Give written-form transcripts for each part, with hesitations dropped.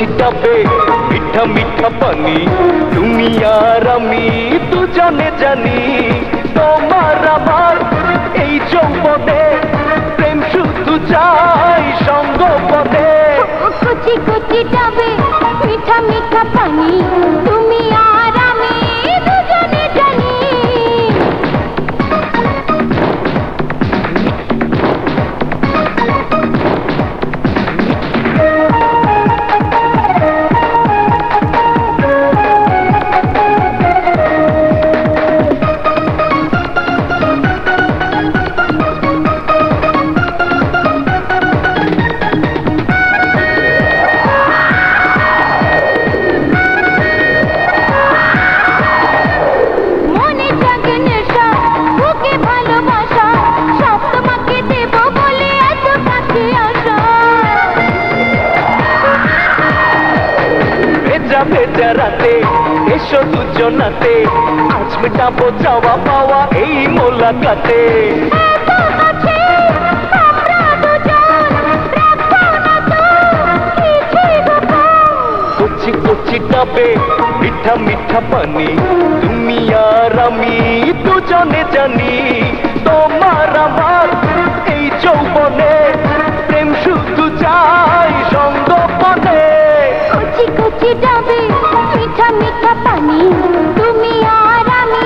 কচি ডাবে মিঠা মিঠা পানি তুমি আর আমি দুজনে জানি তোমার আমার এই যৌবনে প্রেম শুধু চাই সঙ্গপনে কচি কচি ডাবে মিঠা মিঠা পানি তুমি আর আমি দুজনে জানি ভেজা রাতে এসো দুজনাতে আজ মেটাবো চাওয়া পাওয়া এই মোলাকাতে কচি কচি ডাবে মিঠা মিঠা পানি তুমি আর আমি দুজনে জানি তোমার আমার এই যৌবনে প্রেম শুধু চাই সঙ্গপনে কচি কচি ডাবে মিঠা মিঠা পানি তুমি আর আমি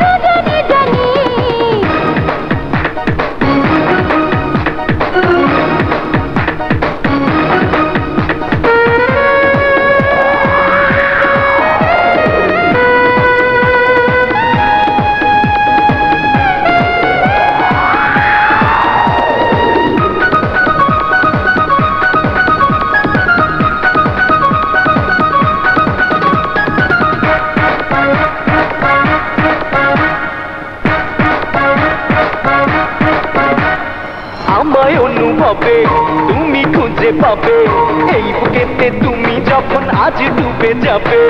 দুজনে জানি আমায় অনুভবে তুমি খুঁজে পাবে এই বুকেতে তুমি যখন আজ ডুবে যাবে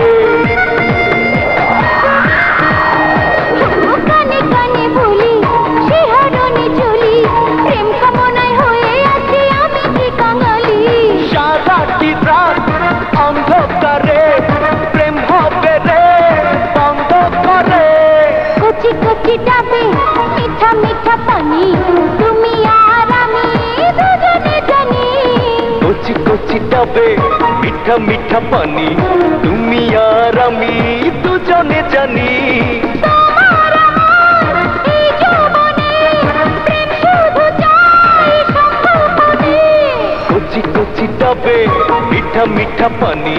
কানে কানে বলি শিহরণে চলি প্রেম কামনায় হয়ে আছি আমি কি কাঙালি সারাটি রাত অন্ধকারে প্রেম হবে রে বন্ধ করে কচি কচি ডাবে মিঠা মিঠা পানি তুমি আর আমি দুজনে জানি কচি কচি ডাবে মিঠা মিঠা পানি তুমি আর আমি দুজনে জানি তোমার আমার এই যৌবনে প্রেম শুধু চাই সঙ্গপনে কচি কচি ডাবে মিঠা মিঠা পানি